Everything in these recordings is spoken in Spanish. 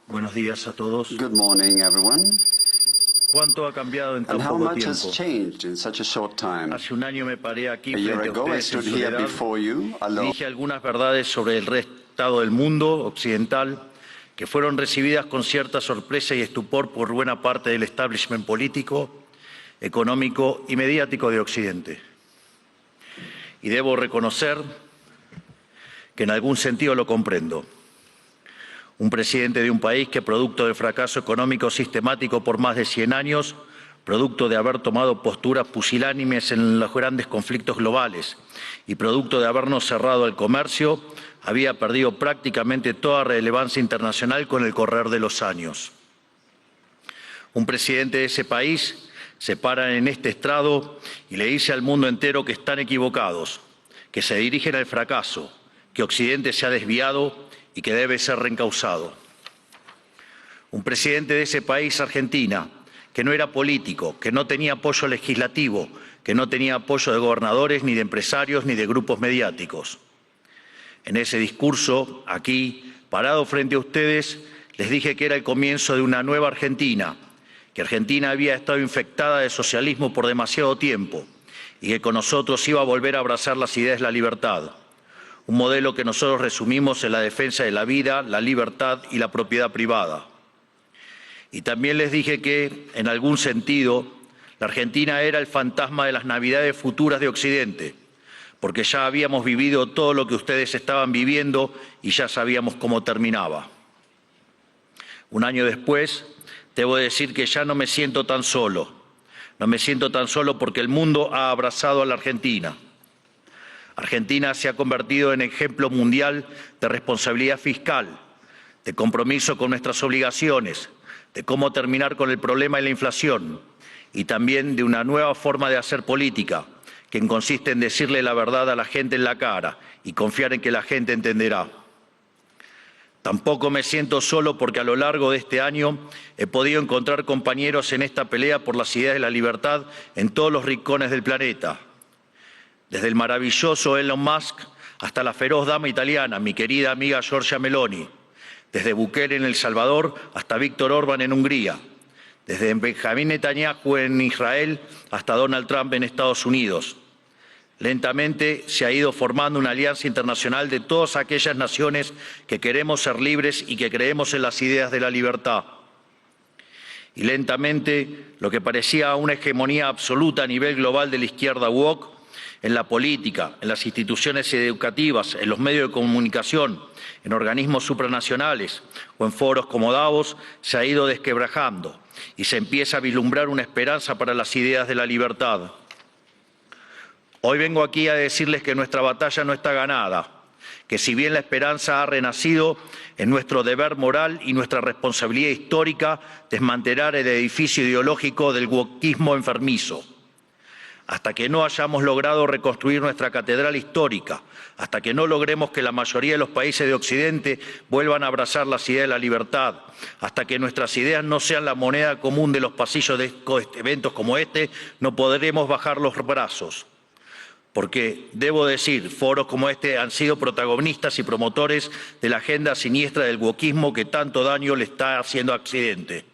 Buenos días a todos. Good morning, everyone. ¿Cuánto ha cambiado en tan And how poco much has tiempo? changed in such a short time? Hace un año me paré aquí A year frente a ago, I ustedes en stood here soledad. before you alone. Dije algunas verdades sobre el estado del mundo occidental que fueron recibidas con cierta sorpresa y estupor por buena parte del establishment político, económico y mediático de Occidente. Y debo reconocer que en algún sentido lo comprendo. Un presidente de un país que, producto del fracaso económico sistemático por más de 100 años, producto de haber tomado posturas pusilánimes en los grandes conflictos globales y producto de habernos cerrado al comercio, había perdido prácticamente toda relevancia internacional con el correr de los años. Un presidente de ese país se para en este estrado y le dice al mundo entero que están equivocados, que se dirigen al fracaso, que Occidente se ha desviado y que debe ser reencauzado. Un presidente de ese país, Argentina, que no era político, que no tenía apoyo legislativo, que no tenía apoyo de gobernadores, ni de empresarios, ni de grupos mediáticos. En ese discurso, aquí, parado frente a ustedes, les dije que era el comienzo de una nueva Argentina, que Argentina había estado infectada de socialismo por demasiado tiempo y que con nosotros iba a volver a abrazar las ideas de la libertad. Un modelo que nosotros resumimos en la defensa de la vida, la libertad y la propiedad privada. Y también les dije que, en algún sentido, la Argentina era el fantasma de las Navidades futuras de Occidente, porque ya habíamos vivido todo lo que ustedes estaban viviendo y ya sabíamos cómo terminaba. Un año después, debo decir que ya no me siento tan solo. No me siento tan solo porque el mundo ha abrazado a la Argentina. Argentina se ha convertido en ejemplo mundial de responsabilidad fiscal, de compromiso con nuestras obligaciones, de cómo terminar con el problema de la inflación y también de una nueva forma de hacer política, que consiste en decirle la verdad a la gente en la cara y confiar en que la gente entenderá. Tampoco me siento solo porque a lo largo de este año he podido encontrar compañeros en esta pelea por las ideas de la libertad en todos los rincones del planeta. Desde el maravilloso Elon Musk hasta la feroz dama italiana, mi querida amiga Giorgia Meloni. Desde Bukele en El Salvador hasta Víctor Orbán en Hungría. Desde Benjamín Netanyahu en Israel hasta Donald Trump en Estados Unidos. Lentamente se ha ido formando una alianza internacional de todas aquellas naciones que queremos ser libres y que creemos en las ideas de la libertad. Y lentamente lo que parecía una hegemonía absoluta a nivel global de la izquierda woke, en la política, en las instituciones educativas, en los medios de comunicación, en organismos supranacionales o en foros como Davos, se ha ido desquebrajando y se empieza a vislumbrar una esperanza para las ideas de la libertad. Hoy vengo aquí a decirles que nuestra batalla no está ganada, que si bien la esperanza ha renacido, es nuestro deber moral y nuestra responsabilidad histórica desmantelar el edificio ideológico del wokismo enfermizo. Hasta que no hayamos logrado reconstruir nuestra catedral histórica, hasta que no logremos que la mayoría de los países de Occidente vuelvan a abrazar las ideas de la libertad, hasta que nuestras ideas no sean la moneda común de los pasillos de eventos como este, no podremos bajar los brazos. Porque, debo decir, foros como este han sido protagonistas y promotores de la agenda siniestra del wokismo que tanto daño le está haciendo a Occidente.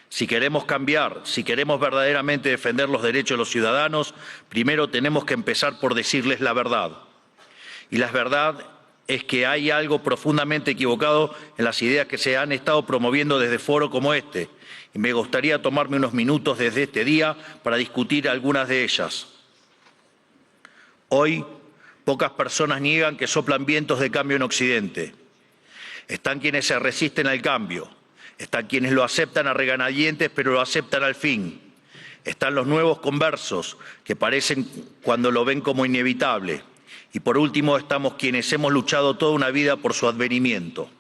Si queremos cambiar, si queremos verdaderamente defender los derechos de los ciudadanos, primero tenemos que empezar por decirles la verdad. Y la verdad es que hay algo profundamente equivocado en las ideas que se han estado promoviendo desde foros como este. Y me gustaría tomarme unos minutos desde este día para discutir algunas de ellas. Hoy, pocas personas niegan que soplan vientos de cambio en Occidente. Están quienes se resisten al cambio. Están quienes lo aceptan a regañadientes, pero lo aceptan al fin. Están los nuevos conversos, que parecen cuando lo ven como inevitable. Y por último, estamos quienes hemos luchado toda una vida por su advenimiento.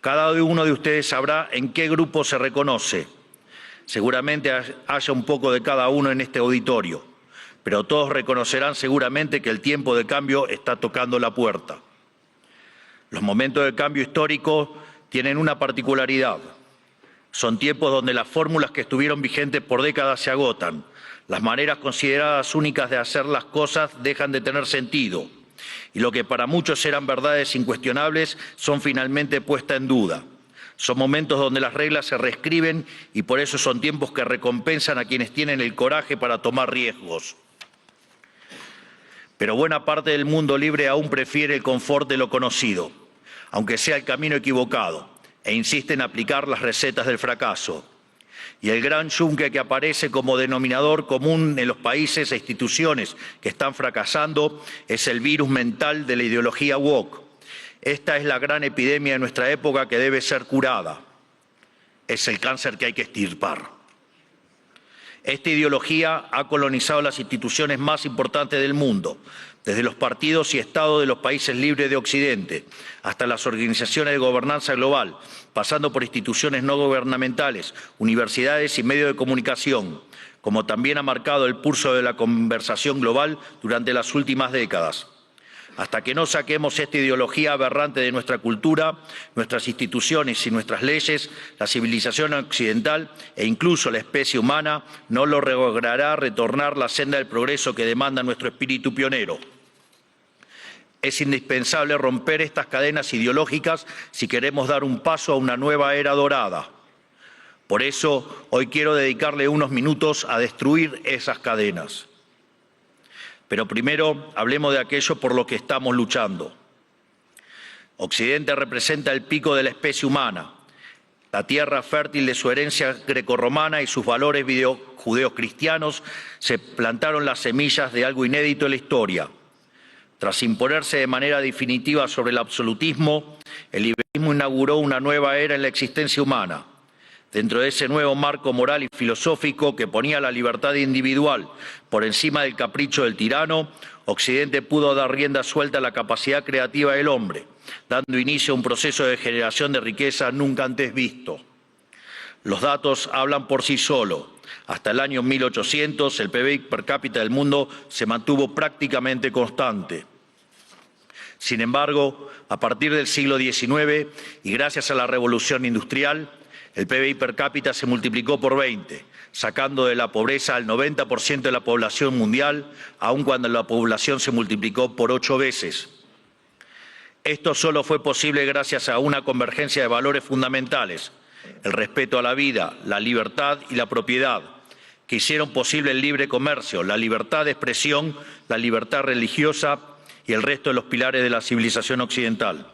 Cada uno de ustedes sabrá en qué grupo se reconoce. Seguramente haya un poco de cada uno en este auditorio, pero todos reconocerán seguramente que el tiempo de cambio está tocando la puerta. Los momentos de cambio histórico tienen una particularidad. Son tiempos donde las fórmulas que estuvieron vigentes por décadas se agotan. Las maneras consideradas únicas de hacer las cosas dejan de tener sentido. Y lo que para muchos eran verdades incuestionables son finalmente puestas en duda. Son momentos donde las reglas se reescriben y por eso son tiempos que recompensan a quienes tienen el coraje para tomar riesgos. Pero buena parte del mundo libre aún prefiere el confort de lo conocido, aunque sea el camino equivocado, e insiste en aplicar las recetas del fracaso. Y el gran yunque que aparece como denominador común en los países e instituciones que están fracasando es el virus mental de la ideología woke. Esta es la gran epidemia de nuestra época que debe ser curada. Es el cáncer que hay que extirpar. Esta ideología ha colonizado las instituciones más importantes del mundo, desde los partidos y estados de los países libres de Occidente hasta las organizaciones de gobernanza global, pasando por instituciones no gubernamentales, universidades y medios de comunicación, como también ha marcado el pulso de la conversación global durante las últimas décadas. Hasta que no saquemos esta ideología aberrante de nuestra cultura, nuestras instituciones y nuestras leyes, la civilización occidental e incluso la especie humana no logrará retornar la senda del progreso que demanda nuestro espíritu pionero. Es indispensable romper estas cadenas ideológicas si queremos dar un paso a una nueva era dorada. Por eso, hoy quiero dedicarle unos minutos a destruir esas cadenas. Pero primero hablemos de aquello por lo que estamos luchando. Occidente representa el pico de la especie humana, la tierra fértil de su herencia grecorromana y sus valores judeocristianos se plantaron las semillas de algo inédito en la historia. Tras imponerse de manera definitiva sobre el absolutismo, el liberalismo inauguró una nueva era en la existencia humana. Dentro de ese nuevo marco moral y filosófico que ponía la libertad individual por encima del capricho del tirano, Occidente pudo dar rienda suelta a la capacidad creativa del hombre, dando inicio a un proceso de generación de riqueza nunca antes visto. Los datos hablan por sí solos. Hasta el año 1800, el PBI per cápita del mundo se mantuvo prácticamente constante. Sin embargo, a partir del siglo XIX y gracias a la revolución industrial, el PBI per cápita se multiplicó por 20, sacando de la pobreza al 90% de la población mundial, aun cuando la población se multiplicó por 8 veces. Esto solo fue posible gracias a una convergencia de valores fundamentales, el respeto a la vida, la libertad y la propiedad, que hicieron posible el libre comercio, la libertad de expresión, la libertad religiosa y el resto de los pilares de la civilización occidental.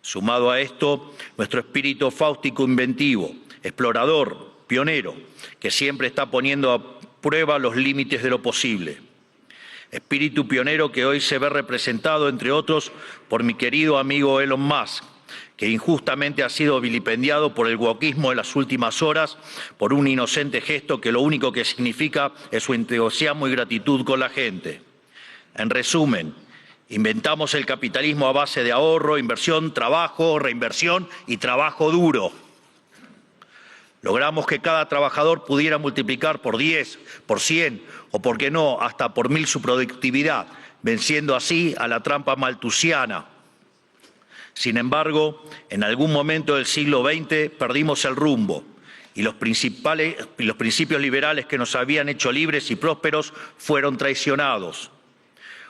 Sumado a esto, nuestro espíritu fáustico inventivo, explorador, pionero, que siempre está poniendo a prueba los límites de lo posible. Espíritu pionero que hoy se ve representado, entre otros, por mi querido amigo Elon Musk, que injustamente ha sido vilipendiado por el wokismo en las últimas horas por un inocente gesto que lo único que significa es su entusiasmo y gratitud con la gente. En resumen, inventamos el capitalismo a base de ahorro, inversión, trabajo, reinversión y trabajo duro. Logramos que cada trabajador pudiera multiplicar por 10, por 100 o, por qué no, hasta por 1000 su productividad, venciendo así a la trampa malthusiana. Sin embargo, en algún momento del siglo XX perdimos el rumbo y los principios liberales que nos habían hecho libres y prósperos fueron traicionados.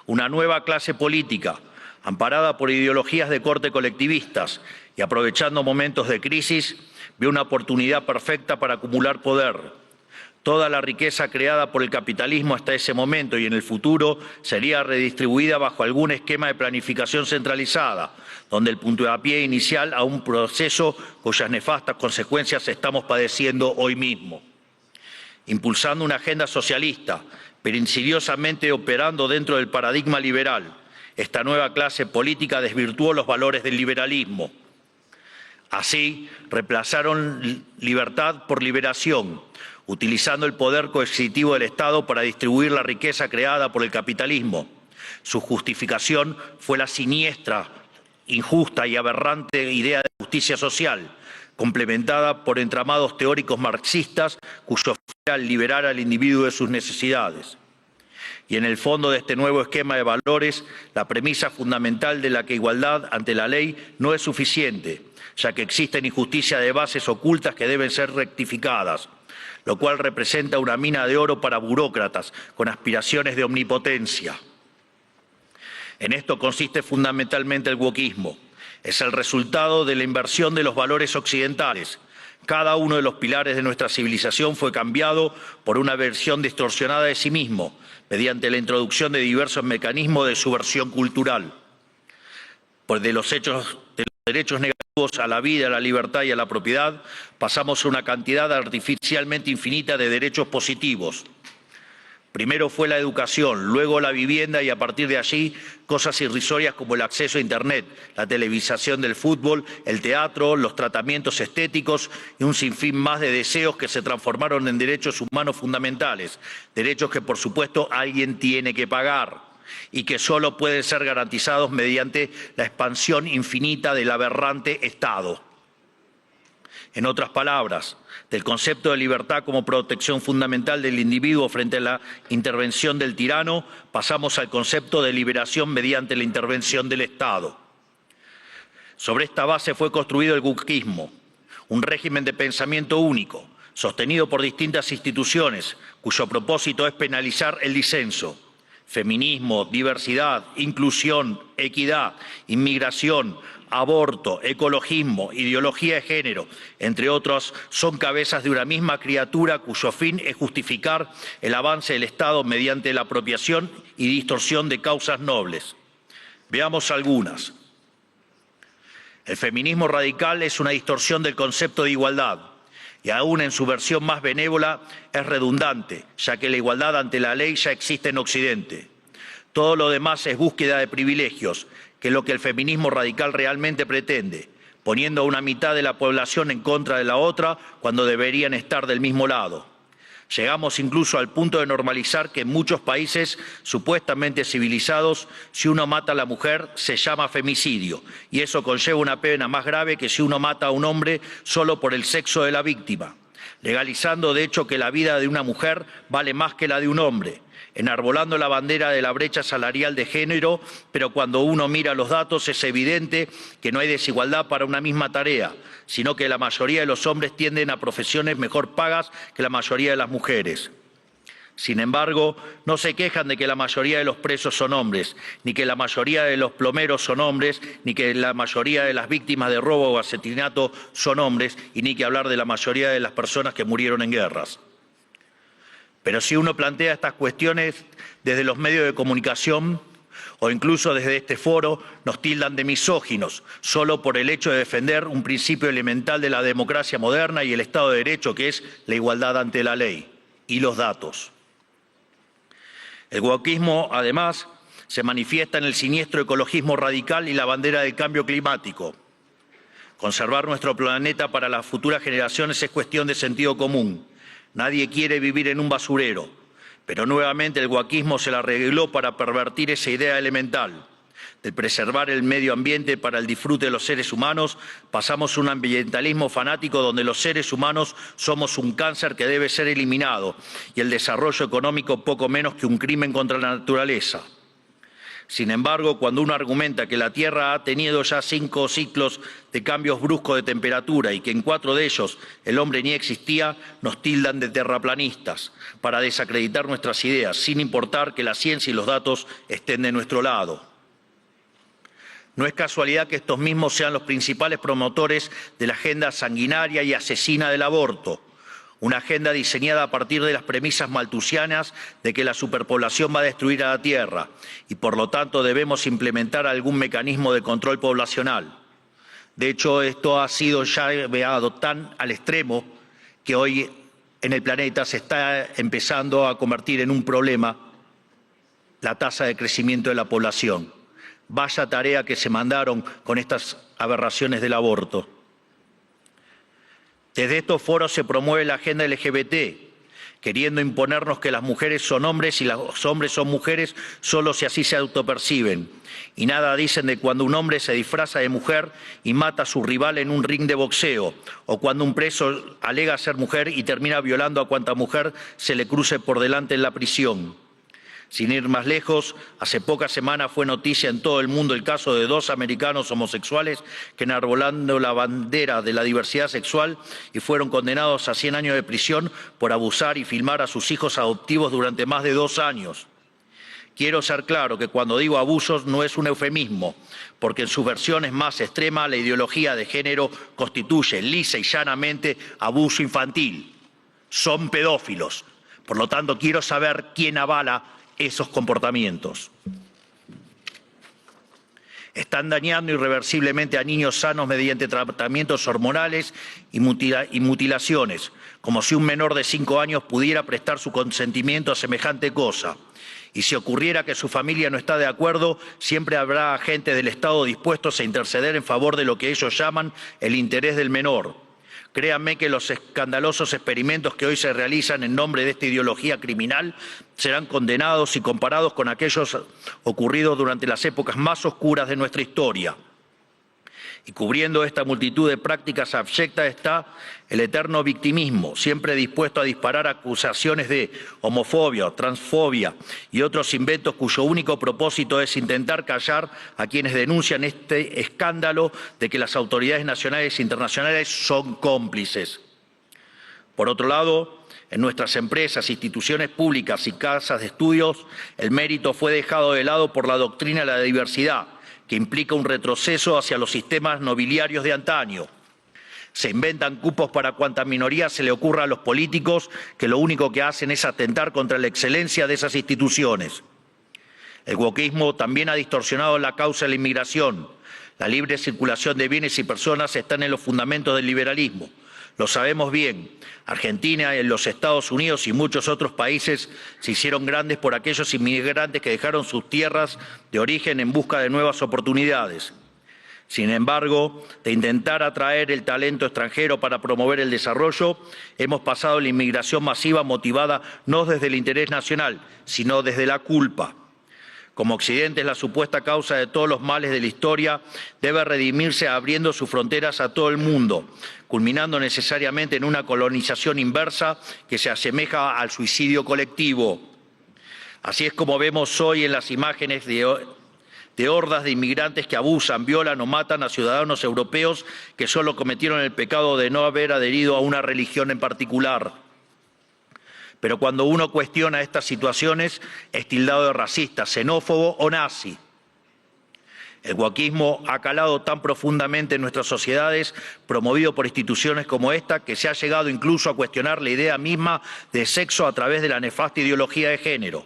Una nueva clase política, amparada por ideologías de corte colectivistas y aprovechando momentos de crisis, vio una oportunidad perfecta para acumular poder. Toda la riqueza creada por el capitalismo hasta ese momento y en el futuro sería redistribuida bajo algún esquema de planificación centralizada, donde el puntapié inicial a un proceso cuyas nefastas consecuencias estamos padeciendo hoy mismo. Impulsando una agenda socialista, pero insidiosamente operando dentro del paradigma liberal, esta nueva clase política desvirtuó los valores del liberalismo. Así, reemplazaron libertad por liberación, utilizando el poder coercitivo del Estado para distribuir la riqueza creada por el capitalismo. Su justificación fue la siniestra, injusta y aberrante idea de justicia social, complementada por entramados teóricos marxistas cuyo fin era liberar al individuo de sus necesidades. Y en el fondo de este nuevo esquema de valores, la premisa fundamental de la que igualdad ante la ley no es suficiente, ya que existen injusticias de bases ocultas que deben ser rectificadas, lo cual representa una mina de oro para burócratas con aspiraciones de omnipotencia. En esto consiste fundamentalmente el wokismo, Es el resultado de la inversión de los valores occidentales. Cada uno de los pilares de nuestra civilización fue cambiado por una versión distorsionada de sí mismo, mediante la introducción de diversos mecanismos de subversión cultural. De los derechos negativos a la vida, a la libertad y a la propiedad, pasamos a una cantidad artificialmente infinita de derechos positivos. Primero fue la educación, luego la vivienda y a partir de allí cosas irrisorias como el acceso a Internet, la televisación del fútbol, el teatro, los tratamientos estéticos y un sinfín más de deseos que se transformaron en derechos humanos fundamentales, derechos que por supuesto alguien tiene que pagar y que solo pueden ser garantizados mediante la expansión infinita del aberrante Estado. En otras palabras, del concepto de libertad como protección fundamental del individuo frente a la intervención del tirano, pasamos al concepto de liberación mediante la intervención del Estado. Sobre esta base fue construido el wokismo, un régimen de pensamiento único, sostenido por distintas instituciones, cuyo propósito es penalizar el disenso. Feminismo, diversidad, inclusión, equidad, inmigración, aborto, ecologismo, ideología de género, entre otros, son cabezas de una misma criatura cuyo fin es justificar el avance del Estado mediante la apropiación y distorsión de causas nobles. Veamos algunas. El feminismo radical es una distorsión del concepto de igualdad y aún en su versión más benévola es redundante, ya que la igualdad ante la ley ya existe en Occidente. Todo lo demás es búsqueda de privilegios, que es lo que el feminismo radical realmente pretende, poniendo a una mitad de la población en contra de la otra cuando deberían estar del mismo lado. Llegamos incluso al punto de normalizar que en muchos países supuestamente civilizados, si uno mata a la mujer se llama femicidio, y eso conlleva una pena más grave que si uno mata a un hombre solo por el sexo de la víctima, legalizando de hecho que la vida de una mujer vale más que la de un hombre, enarbolando la bandera de la brecha salarial de género, pero cuando uno mira los datos es evidente que no hay desigualdad para una misma tarea, sino que la mayoría de los hombres tienden a profesiones mejor pagas que la mayoría de las mujeres. Sin embargo, no se quejan de que la mayoría de los presos son hombres, ni que la mayoría de los plomeros son hombres, ni que la mayoría de las víctimas de robo o asesinato son hombres, y ni que hablar de la mayoría de las personas que murieron en guerras. Pero si uno plantea estas cuestiones desde los medios de comunicación o incluso desde este foro, nos tildan de misóginos, solo por el hecho de defender un principio elemental de la democracia moderna y el Estado de Derecho, que es la igualdad ante la ley y los datos. El wokismo, además, se manifiesta en el siniestro ecologismo radical y la bandera del cambio climático. Conservar nuestro planeta para las futuras generaciones es cuestión de sentido común. Nadie quiere vivir en un basurero, pero nuevamente el wokismo se la arregló para pervertir esa idea elemental. De preservar el medio ambiente para el disfrute de los seres humanos, pasamos a un ambientalismo fanático donde los seres humanos somos un cáncer que debe ser eliminado y el desarrollo económico poco menos que un crimen contra la naturaleza. Sin embargo, cuando uno argumenta que la Tierra ha tenido ya 5 ciclos de cambios bruscos de temperatura y que en 4 de ellos el hombre ni existía, nos tildan de terraplanistas para desacreditar nuestras ideas, sin importar que la ciencia y los datos estén de nuestro lado. No es casualidad que estos mismos sean los principales promotores de la agenda sanguinaria y asesina del aborto. Una agenda diseñada a partir de las premisas malthusianas de que la superpoblación va a destruir a la Tierra y por lo tanto debemos implementar algún mecanismo de control poblacional. De hecho, esto ha sido ya llevado tan al extremo que hoy en el planeta se está empezando a convertir en un problema la tasa de crecimiento de la población. Vaya tarea que se mandaron con estas aberraciones del aborto. Desde estos foros se promueve la agenda LGBT, queriendo imponernos que las mujeres son hombres y los hombres son mujeres solo si así se autoperciben. Y nada dicen de cuando un hombre se disfraza de mujer y mata a su rival en un ring de boxeo, o cuando un preso alega ser mujer y termina violando a cuanta mujer se le cruce por delante en la prisión. Sin ir más lejos, hace pocas semanas fue noticia en todo el mundo el caso de 2 americanos homosexuales que enarbolando la bandera de la diversidad sexual y fueron condenados a 100 años de prisión por abusar y filmar a sus hijos adoptivos durante más de 2 años. Quiero ser claro que cuando digo abusos no es un eufemismo, porque en sus versiones más extremas la ideología de género constituye lisa y llanamente abuso infantil. Son pedófilos. Por lo tanto, quiero saber quién avala esos comportamientos. Están dañando irreversiblemente a niños sanos mediante tratamientos hormonales y mutilaciones, como si un menor de 5 años pudiera prestar su consentimiento a semejante cosa. Y si ocurriera que su familia no está de acuerdo, siempre habrá agentes del Estado dispuestos a interceder en favor de lo que ellos llaman el interés del menor. Créanme que los escandalosos experimentos que hoy se realizan en nombre de esta ideología criminal serán condenados y comparados con aquellos ocurridos durante las épocas más oscuras de nuestra historia. Y cubriendo esta multitud de prácticas abyectas está el eterno victimismo, siempre dispuesto a disparar acusaciones de homofobia, transfobia y otros inventos cuyo único propósito es intentar callar a quienes denuncian este escándalo de que las autoridades nacionales e internacionales son cómplices. Por otro lado, en nuestras empresas, instituciones públicas y casas de estudios, el mérito fue dejado de lado por la doctrina de la diversidad, que implica un retroceso hacia los sistemas nobiliarios de antaño. Se inventan cupos para cuanta minoría se le ocurra a los políticos, que lo único que hacen es atentar contra la excelencia de esas instituciones. El wokismo también ha distorsionado la causa de la inmigración. La libre circulación de bienes y personas están en los fundamentos del liberalismo. Lo sabemos bien. Argentina, los Estados Unidos y muchos otros países se hicieron grandes por aquellos inmigrantes que dejaron sus tierras de origen en busca de nuevas oportunidades. Sin embargo, de intentar atraer el talento extranjero para promover el desarrollo, hemos pasado a la inmigración masiva motivada no desde el interés nacional, sino desde la culpa. Como Occidente es la supuesta causa de todos los males de la historia, debe redimirse abriendo sus fronteras a todo el mundo, culminando necesariamente en una colonización inversa que se asemeja al suicidio colectivo. Así es como vemos hoy en las imágenes de hordas de inmigrantes que abusan, violan o matan a ciudadanos europeos que solo cometieron el pecado de no haber adherido a una religión en particular. Pero cuando uno cuestiona estas situaciones, es tildado de racista, xenófobo o nazi. El wokismo ha calado tan profundamente en nuestras sociedades, promovido por instituciones como esta, que se ha llegado incluso a cuestionar la idea misma de sexo a través de la nefasta ideología de género.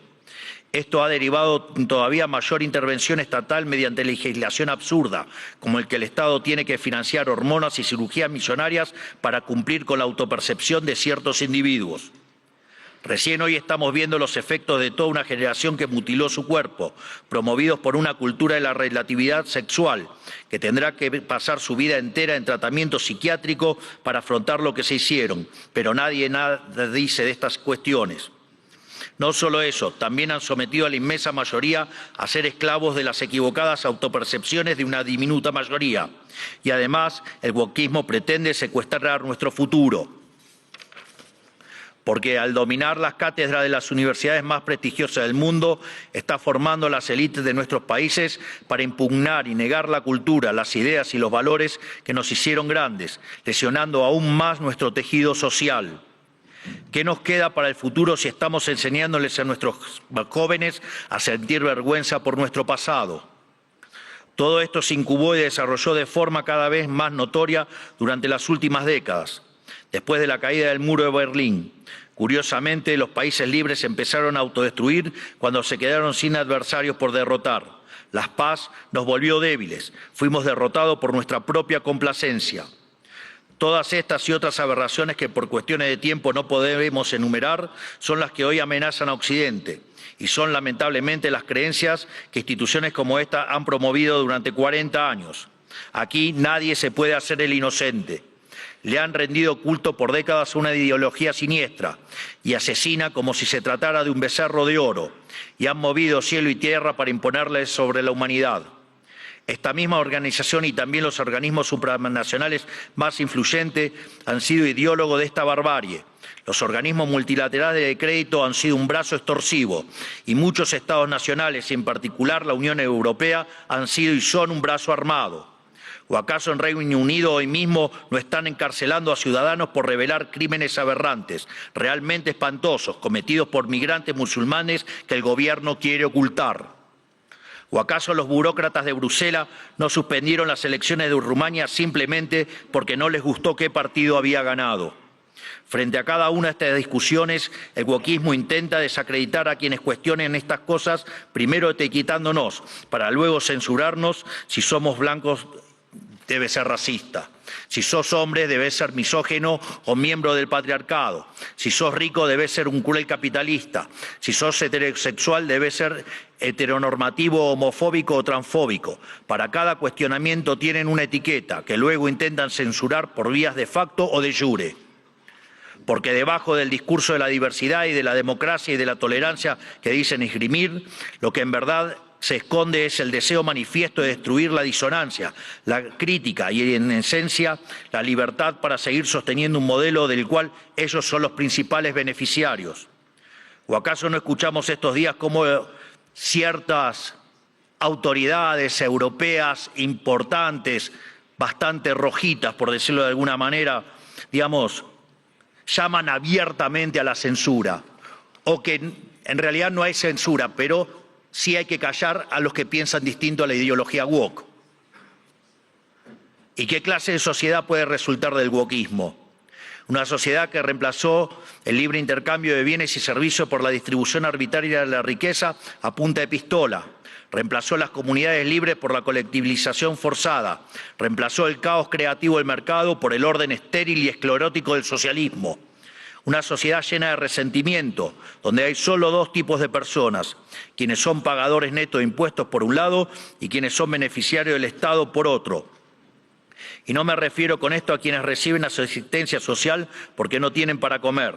Esto ha derivado en todavía mayor intervención estatal mediante legislación absurda, como el que el Estado tiene que financiar hormonas y cirugías millonarias para cumplir con la autopercepción de ciertos individuos. Recién hoy estamos viendo los efectos de toda una generación que mutiló su cuerpo, promovidos por una cultura de la relatividad sexual, que tendrá que pasar su vida entera en tratamiento psiquiátrico para afrontar lo que se hicieron, pero nadie nada dice de estas cuestiones. No solo eso, también han sometido a la inmensa mayoría a ser esclavos de las equivocadas autopercepciones de una diminuta mayoría. Y además, el wokismo pretende secuestrar nuestro futuro, porque al dominar las cátedras de las universidades más prestigiosas del mundo, está formando las élites de nuestros países para impugnar y negar la cultura, las ideas y los valores que nos hicieron grandes, lesionando aún más nuestro tejido social. ¿Qué nos queda para el futuro si estamos enseñándoles a nuestros jóvenes a sentir vergüenza por nuestro pasado? Todo esto se incubó y desarrolló de forma cada vez más notoria durante las últimas décadas. Después de la caída del muro de Berlín, curiosamente, los países libres empezaron a autodestruir cuando se quedaron sin adversarios por derrotar. La paz nos volvió débiles, fuimos derrotados por nuestra propia complacencia. Todas estas y otras aberraciones que por cuestiones de tiempo no podemos enumerar son las que hoy amenazan a Occidente y son lamentablemente las creencias que instituciones como esta han promovido durante 40 años. Aquí nadie se puede hacer el inocente. Le han rendido culto por décadas a una ideología siniestra y asesina como si se tratara de un becerro de oro, y han movido cielo y tierra para imponerle sobre la humanidad. Esta misma organización y también los organismos supranacionales más influyentes han sido ideólogos de esta barbarie. Los organismos multilaterales de crédito han sido un brazo extorsivo y muchos estados nacionales, y en particular la Unión Europea, han sido y son un brazo armado. ¿O acaso en Reino Unido hoy mismo no están encarcelando a ciudadanos por revelar crímenes aberrantes, realmente espantosos, cometidos por migrantes musulmanes que el gobierno quiere ocultar? ¿O acaso los burócratas de Bruselas no suspendieron las elecciones de Rumania simplemente porque no les gustó qué partido había ganado? Frente a cada una de estas discusiones, el wokismo intenta desacreditar a quienes cuestionen estas cosas, primero etiquetándonos, para luego censurarnos. Si somos blancos, debe ser racista. Si sos hombre, debes ser misógino o miembro del patriarcado. Si sos rico, debes ser un cruel capitalista. Si sos heterosexual, debes ser heteronormativo, homofóbico o transfóbico. Para cada cuestionamiento tienen una etiqueta que luego intentan censurar por vías de facto o de jure. Porque debajo del discurso de la diversidad y de la democracia y de la tolerancia que dicen esgrimir, lo que en verdad se esconde es el deseo manifiesto de destruir la disonancia, la crítica y, en esencia, la libertad para seguir sosteniendo un modelo del cual ellos son los principales beneficiarios. ¿O acaso no escuchamos estos días cómo ciertas autoridades europeas importantes, bastante rojitas, por decirlo de alguna manera, llaman abiertamente a la censura? O que en realidad no hay censura, pero sí hay que callar a los que piensan distinto a la ideología woke. ¿Y qué clase de sociedad puede resultar del wokismo? Una sociedad que reemplazó el libre intercambio de bienes y servicios por la distribución arbitraria de la riqueza a punta de pistola. Reemplazó las comunidades libres por la colectivización forzada. Reemplazó el caos creativo del mercado por el orden estéril y esclerótico del socialismo. Una sociedad llena de resentimiento, donde hay solo dos tipos de personas: quienes son pagadores netos de impuestos por un lado y quienes son beneficiarios del Estado por otro. Y no me refiero con esto a quienes reciben asistencia social porque no tienen para comer.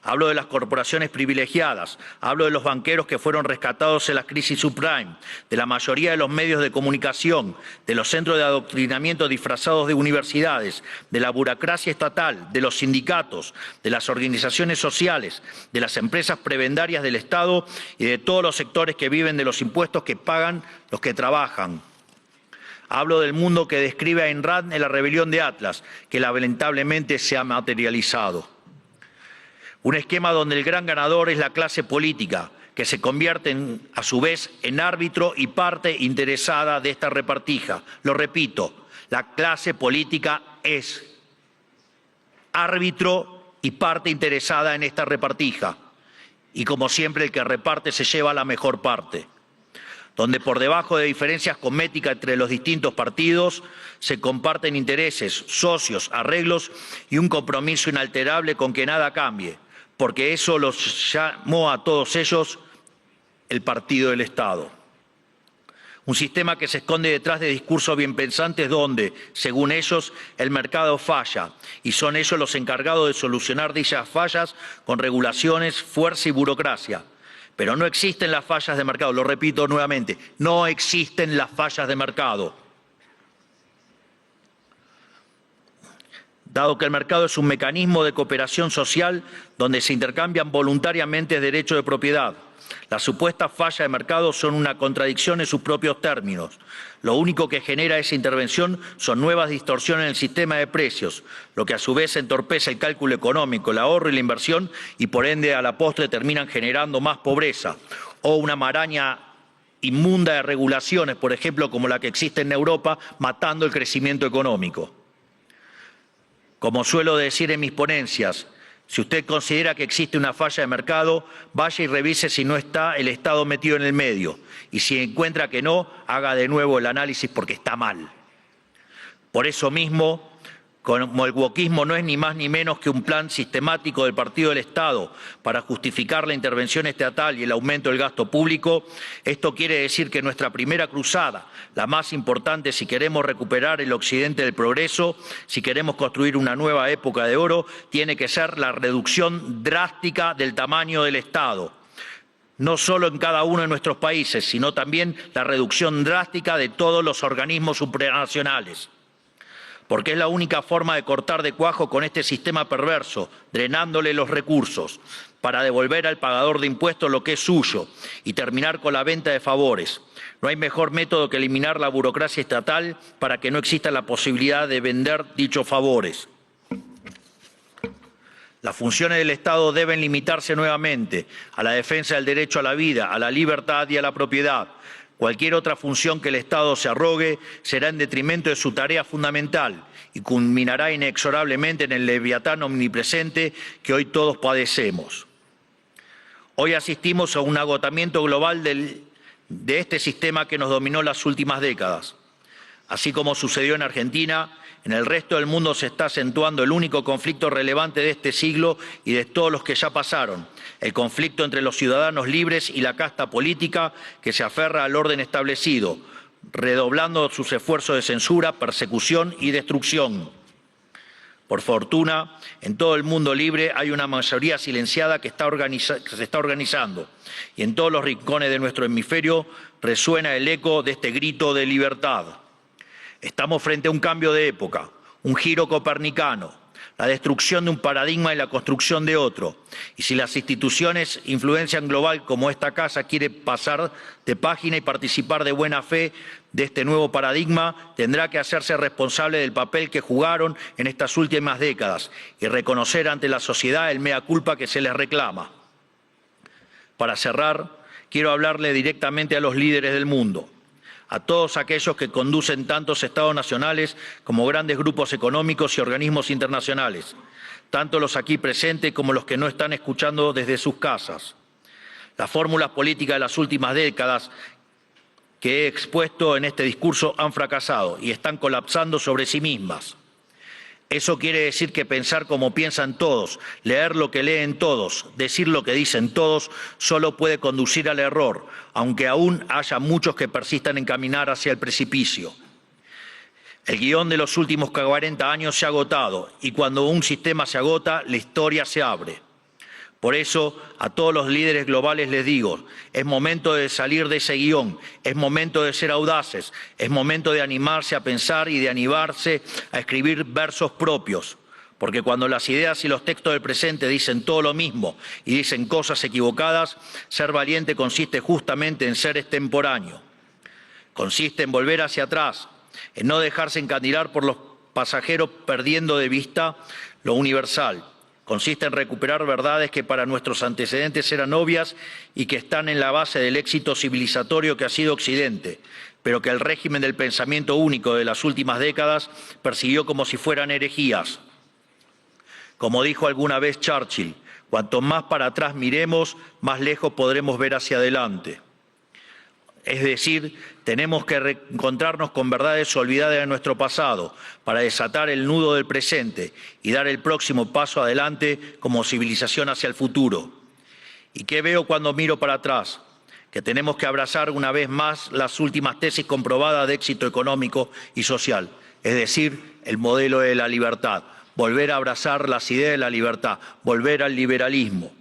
Hablo de las corporaciones privilegiadas, hablo de los banqueros que fueron rescatados en la crisis subprime, de la mayoría de los medios de comunicación, de los centros de adoctrinamiento disfrazados de universidades, de la burocracia estatal, de los sindicatos, de las organizaciones sociales, de las empresas prebendarias del Estado y de todos los sectores que viven de los impuestos que pagan los que trabajan. Hablo del mundo que describe Ayn Rand en La rebelión de Atlas, que lamentablemente se ha materializado. Un esquema donde el gran ganador es la clase política, que se convierte a su vez en árbitro y parte interesada de esta repartija. Lo repito, la clase política es árbitro y parte interesada en esta repartija. Y como siempre, el que reparte se lleva la mejor parte. Donde por debajo de diferencias cosméticas entre los distintos partidos se comparten intereses, socios, arreglos y un compromiso inalterable con que nada cambie, porque eso los llamó a todos ellos el partido del Estado. Un sistema que se esconde detrás de discursos bien pensantes donde, según ellos, el mercado falla y son ellos los encargados de solucionar dichas fallas con regulaciones, fuerza y burocracia. Pero no existen las fallas de mercado, lo repito nuevamente, no existen las fallas de mercado. Dado que el mercado es un mecanismo de cooperación social donde se intercambian voluntariamente derechos de propiedad, las supuestas fallas de mercado son una contradicción en sus propios términos. Lo único que genera esa intervención son nuevas distorsiones en el sistema de precios, lo que a su vez entorpece el cálculo económico, el ahorro y la inversión y por ende a la postre terminan generando más pobreza o una maraña inmunda de regulaciones, por ejemplo como la que existe en Europa, matando el crecimiento económico. Como suelo decir en mis ponencias, si usted considera que existe una falla de mercado, vaya y revise si no está el Estado metido en el medio. Y si encuentra que no, haga de nuevo el análisis porque está mal. Por eso mismo, como el wokismo no es ni más ni menos que un plan sistemático del Partido del Estado para justificar la intervención estatal y el aumento del gasto público, esto quiere decir que nuestra primera cruzada, la más importante si queremos recuperar el occidente del progreso, si queremos construir una nueva época de oro, tiene que ser la reducción drástica del tamaño del Estado. No solo en cada uno de nuestros países, sino también la reducción drástica de todos los organismos supranacionales. porque es la única forma de cortar de cuajo con este sistema perverso, drenándole los recursos, para devolver al pagador de impuestos lo que es suyo y terminar con la venta de favores. No hay mejor método que eliminar la burocracia estatal para que no exista la posibilidad de vender dichos favores. Las funciones del Estado deben limitarse nuevamente a la defensa del derecho a la vida, a la libertad y a la propiedad. Cualquier otra función que el Estado se arrogue será en detrimento de su tarea fundamental y culminará inexorablemente en el leviatán omnipresente que hoy todos padecemos. Hoy asistimos a un agotamiento global de este sistema que nos dominó las últimas décadas. Así como sucedió en Argentina, en el resto del mundo se está acentuando el único conflicto relevante de este siglo y de todos los que ya pasaron, el conflicto entre los ciudadanos libres y la casta política que se aferra al orden establecido, redoblando sus esfuerzos de censura, persecución y destrucción. Por fortuna, en todo el mundo libre hay una mayoría silenciada que se está organizando y en todos los rincones de nuestro hemisferio resuena el eco de este grito de libertad. Estamos frente a un cambio de época, un giro copernicano, la destrucción de un paradigma y la construcción de otro. Y si las instituciones influencian global como esta casa quiere pasar de página y participar de buena fe de este nuevo paradigma, tendrá que hacerse responsable del papel que jugaron en estas últimas décadas y reconocer ante la sociedad el mea culpa que se les reclama. Para cerrar, quiero hablarle directamente a los líderes del mundo, a todos aquellos que conducen tantos estados nacionales como grandes grupos económicos y organismos internacionales, tanto los aquí presentes como los que no están escuchando desde sus casas. Las fórmulas políticas de las últimas décadas que he expuesto en este discurso han fracasado y están colapsando sobre sí mismas. Eso quiere decir que pensar como piensan todos, leer lo que leen todos, decir lo que dicen todos, solo puede conducir al error, aunque aún haya muchos que persistan en caminar hacia el precipicio. El guión de los últimos 40 años se ha agotado y cuando un sistema se agota, la historia se abre. Por eso, a todos los líderes globales les digo, es momento de salir de ese guión, es momento de ser audaces, es momento de animarse a pensar y de animarse a escribir versos propios, porque cuando las ideas y los textos del presente dicen todo lo mismo y dicen cosas equivocadas, ser valiente consiste justamente en ser extemporáneo, consiste en volver hacia atrás, en no dejarse encandilar por los pasajeros perdiendo de vista lo universal. Consiste en recuperar verdades que para nuestros antecedentes eran obvias y que están en la base del éxito civilizatorio que ha sido Occidente, pero que el régimen del pensamiento único de las últimas décadas persiguió como si fueran herejías. Como dijo alguna vez Churchill, cuanto más para atrás miremos, más lejos podremos ver hacia adelante. Es decir, tenemos que reencontrarnos con verdades olvidadas de nuestro pasado para desatar el nudo del presente y dar el próximo paso adelante como civilización hacia el futuro. ¿Y qué veo cuando miro para atrás? Que tenemos que abrazar una vez más las últimas tesis comprobadas de éxito económico y social, es decir, el modelo de la libertad, volver a abrazar las ideas de la libertad, volver al liberalismo.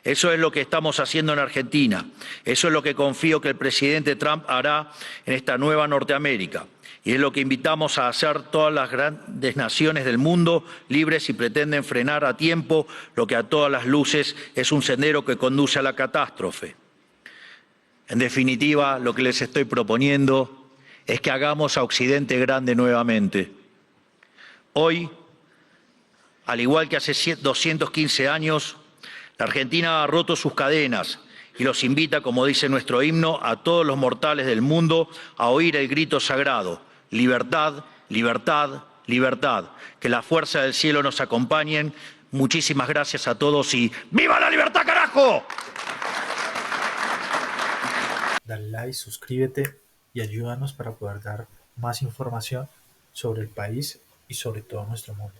Eso es lo que estamos haciendo en Argentina. Eso es lo que confío que el presidente Trump hará en esta nueva Norteamérica. Y es lo que invitamos a hacer todas las grandes naciones del mundo libres si pretenden frenar a tiempo lo que a todas las luces es un sendero que conduce a la catástrofe. En definitiva, lo que les estoy proponiendo es que hagamos a Occidente grande nuevamente. Hoy, al igual que hace 215 años, la Argentina ha roto sus cadenas y los invita, como dice nuestro himno, a todos los mortales del mundo a oír el grito sagrado: libertad, libertad, libertad. Que la fuerza del cielo nos acompañen. Muchísimas gracias a todos y ¡viva la libertad, carajo! Dale like, suscríbete y ayúdanos para poder dar más información sobre el país y sobre todo nuestro mundo.